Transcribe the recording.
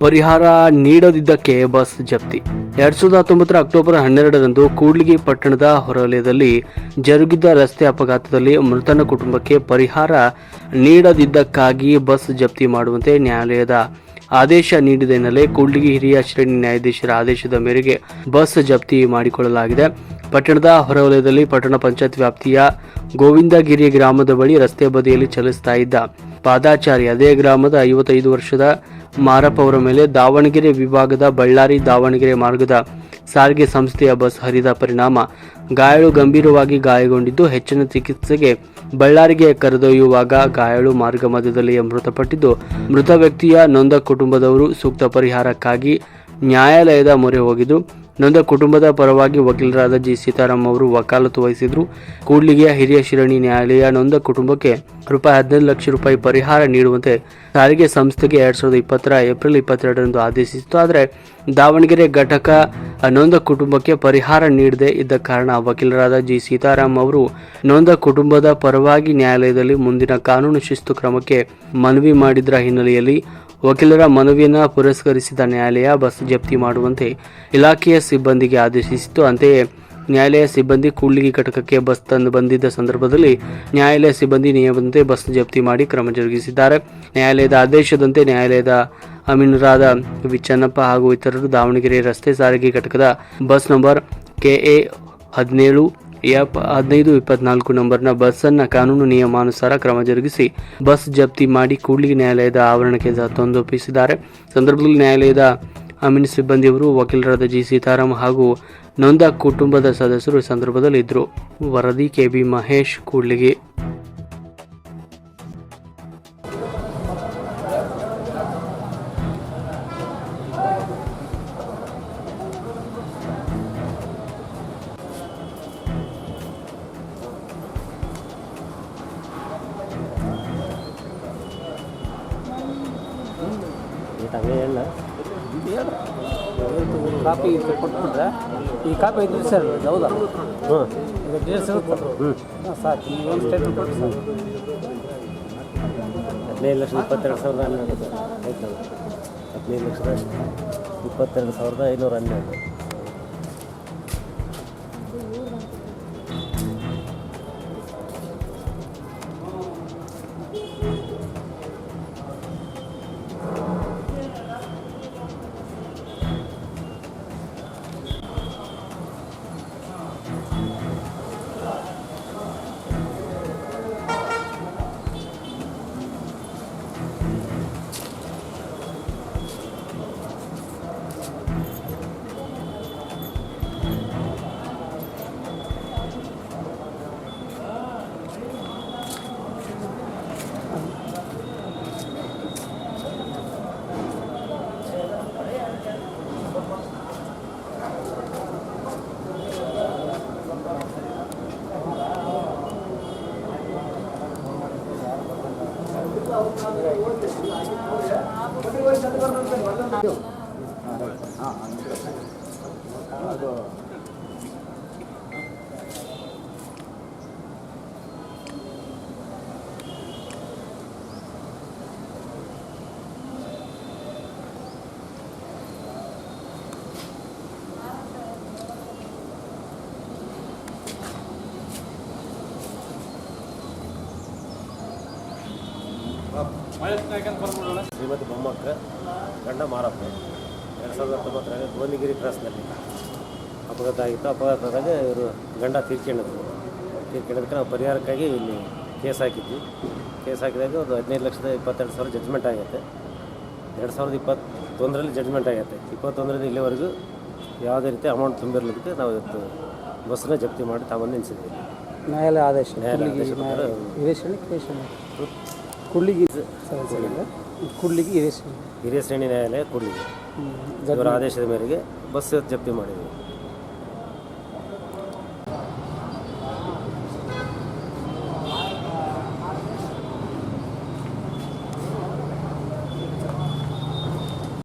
ಪರಿಹಾರ ನೀಡದಿದ್ದಕ್ಕೆ ಬಸ್ ಜಪ್ತಿ. 2019 ಅಕ್ಟೋಬರ್ 12ರಂದು ಕೂಡ್ಲಿಗಿ ಪಟ್ಟಣದ ಹೊರವಲಯದಲ್ಲಿ ಜರುಗಿದ ರಸ್ತೆ ಅಪಘಾತದಲ್ಲಿ ಮೃತನ ಕುಟುಂಬಕ್ಕೆ ಪರಿಹಾರ ನೀಡದಿದ್ದಕ್ಕಾಗಿ ಬಸ್ ಜಪ್ತಿ ಮಾಡುವಂತೆ ನ್ಯಾಯಾಲಯದ ಆದೇಶ ನೀಡಿದ ಹಿನ್ನೆಲೆ ಕೂಡ್ಲಿಗಿ ಹಿರಿಯ ಶ್ರೇಣಿ ನ್ಯಾಯಾಧೀಶರ ಆದೇಶದ ಮೇರೆಗೆ ಬಸ್ ಜಪ್ತಿ ಮಾಡಿಕೊಳ್ಳಲಾಗಿದೆ. ಪಟ್ಟಣದ ಹೊರವಲಯದಲ್ಲಿ ಪಟ್ಟಣ ಪಂಚಾಯತ್ ವ್ಯಾಪ್ತಿಯ ಗೋವಿಂದಗಿರಿ ಗ್ರಾಮದ ಬಳಿ ರಸ್ತೆ ಬದಿಯಲ್ಲಿ ಚಲಿಸ್ತಾ ಇದ್ದ ಪಾದಾಚಾರಿ ಅದೇ ಗ್ರಾಮದ 55 ವರ್ಷದ ಮಾರಪ್ಪ ಅವರ ಮೇಲೆ ದಾವಣಗೆರೆ ವಿಭಾಗದ ಬಳ್ಳಾರಿ ದಾವಣಗೆರೆ ಮಾರ್ಗದ ಸಾರಿಗೆ ಸಂಸ್ಥೆಯ ಬಸ್ ಹರಿದ ಪರಿಣಾಮ ಗಾಯಾಳು ಗಂಭೀರವಾಗಿ ಗಾಯಗೊಂಡಿದ್ದು ಹೆಚ್ಚಿನ ಚಿಕಿತ್ಸೆಗೆ ಬಳ್ಳಾರಿಗೆ ಕರೆದೊಯ್ಯುವಾಗ ಗಾಯಾಳು ಮಾರ್ಗ ಮಧ್ಯದಲ್ಲಿಯೇ ಮೃತಪಟ್ಟಿದ್ದು, ಮೃತ ವ್ಯಕ್ತಿಯ ನೊಂದ ಕುಟುಂಬದವರು ಸೂಕ್ತ ಪರಿಹಾರಕ್ಕಾಗಿ ನ್ಯಾಯಾಲಯದ ಮೊರೆ ಹೋಗಿದ್ದು, ನೊಂದ ಕುಟುಂಬದ ಪರವಾಗಿ ವಕೀಲರಾದ ಜಿ ಸೀತಾರಾಮ್ ಅವರು ವಕಾಲತ್ತು ವಹಿಸಿದ್ರು. ಕೂಡ್ಲಿಗಿಯ ಹಿರಿಯ ಶ್ರೇಣಿ ನ್ಯಾಯಾಲಯ ನೊಂದ ಕುಟುಂಬಕ್ಕೆ ₹15 ಲಕ್ಷ ಪರಿಹಾರ ನೀಡುವಂತೆ ಸಾರಿಗೆ ಸಂಸ್ಥೆಗೆ 2020 ಏಪ್ರಿಲ್ 22ರಂದು ಆದೇಶಿಸಿತು. ಆದರೆ ದಾವಣಗೆರೆ ಘಟಕ ನೊಂದ ಕುಟುಂಬಕ್ಕೆ ಪರಿಹಾರ ನೀಡದೇ ಇದ್ದ ಕಾರಣ ವಕೀಲರಾದ ಜಿ ಸೀತಾರಾಮ್ ಅವರು ನೊಂದ ಕುಟುಂಬದ ಪರವಾಗಿ ನ್ಯಾಯಾಲಯದಲ್ಲಿ ಮುಂದಿನ ಕಾನೂನು ಶಿಸ್ತು ಕ್ರಮಕ್ಕೆ ಮನವಿ ಮಾಡಿದ್ರ ಹಿನ್ನೆಲೆಯಲ್ಲಿ ವಕೀಲರ ಮನವಿಯನ್ನು ಪುರಸ್ಕರಿಸಿದ ನ್ಯಾಯಾಲಯ ಬಸ್ ಜಪ್ತಿ ಮಾಡುವಂತೆ ಇಲಾಖೆಯ ಸಿಬ್ಬಂದಿಗೆ ಆದೇಶಿಸಿತು. ಅಂತೆಯೇ ನ್ಯಾಯಾಲಯ ಸಿಬ್ಬಂದಿ ಕೂಡ್ಲಿಗಿ ಘಟಕಕ್ಕೆ ಬಸ್ ತಂದು ಬಂದಿದ್ದ ಸಂದರ್ಭದಲ್ಲಿ ನ್ಯಾಯಾಲಯ ಸಿಬ್ಬಂದಿ ನಿಯಮದಂತೆ ಬಸ್ ಜಪ್ತಿ ಮಾಡಿ ಕ್ರಮ ಜರುಗಿಸಿದ್ದಾರೆ. ನ್ಯಾಯಾಲಯದ ಆದೇಶದಂತೆ ನ್ಯಾಯಾಲಯದ ಅಮೀನರಾದ ವಿ ಚೆನ್ನಪ್ಪ ಹಾಗೂ ಇತರರು ದಾವಣಗೆರೆ ರಸ್ತೆ ಸಾರಿಗೆ ಘಟಕದ ಬಸ್ ನಂಬರ್ KA 17 F 1524 ನಂಬರ್ನ ಬಸ್ಸನ್ನು ಕಾನೂನು ನಿಯಮಾನುಸಾರ ಕ್ರಮ ಜರುಗಿಸಿ ಬಸ್ ಜಪ್ತಿ ಮಾಡಿ ಕೂಡ್ಲಿಗಿ ನ್ಯಾಯಾಲಯದ ಆವರಣಕ್ಕೆ ತಂದೊಪ್ಪಿಸಿದ್ದಾರೆ. ಸಂದರ್ಭದಲ್ಲಿ ನ್ಯಾಯಾಲಯದ ಅಮೀನ್ ಸಿಬ್ಬಂದಿಯವರು ವಕೀಲರಾದ ಜಿ ಸೀತಾರಾಮ್ ಹಾಗೂ ನೊಂದ ಕುಟುಂಬದ ಸದಸ್ಯರು ಸಂದರ್ಭದಲ್ಲಿ ಇದ್ದರು. ವರದಿ KB ಮಹೇಶ್, ಕೂಡ್ಲಿಗಿ. ಕಾಪಿ ಕೊಟ್ಬಿಟ್ರೆ ಈ ಕಾಪಿ ಐದು ದಿವಸ ಹೌದಾ? ಈಗ ಡೇಟ್ಸ್ ಇರುತ್ತೆ ಸಾಕು. ನೀವು ಒಂದು ಸ್ಟೇಟ್ಮೆಂಟ್ ಕೊಟ್ಟು ಸರ್ 15,22,012 ಆಯ್ತು. 15,22,512. ಶ್ರೀಮತಿ ಬೊಮ್ಮಕ್ಕ ಗಂಡ ಮಾರಪ್ಪ 2019 ಗೋವಿಂದಗಿರಿ ಕ್ರಾಸ್ನಲ್ಲಿ ಅಪಘಾತ ಆಗಿತ್ತು. ಅಪಘಾತದಾಗ ಇವರು ಗಂಡ ತೀರ್ಕೊಂಡಿದ್ದಕ್ಕೆ ನಾವು ಪರಿಹಾರಕ್ಕಾಗಿ ಇಲ್ಲಿ ಕೇಸ್ ಹಾಕಿದ್ವಿ. ಕೇಸ್ ಹಾಕಿದಾಗ ಒಂದು 15,22,000 ಜಡ್ಜ್ಮೆಂಟ್ ಆಗೈತೆ. 2021ರಲ್ಲಿ ಜಡ್ಜ್ಮೆಂಟ್ ಆಗೈತೆ. 21ರಿಂದ ಇಲ್ಲಿವರೆಗೂ ಯಾವುದೇ ರೀತಿ ಅಮೌಂಟ್ ತುಂಬಿರಲಿಕ್ಕೆ ನಾವು ಇವತ್ತು ಬಸ್ಸನ್ನ ಜಪ್ತಿ ಮಾಡಿ ತಗೊಂಡು ನಿಲ್ಲಿಸಿದ್ವಿ. ನ್ಯಾಯಾಲಯ ಆದೇಶ ಹಿರಿಯ ಶ್ರೇಣಿ ನ್ಯಾಯಾಲಯ ಕೂಡ್ಲಿಗಿ ಇವರ ಆದೇಶದ ಮೇರೆಗೆ ಬಸ್ ಜಪ್ತಿ ಮಾಡಿದ್ವಿ.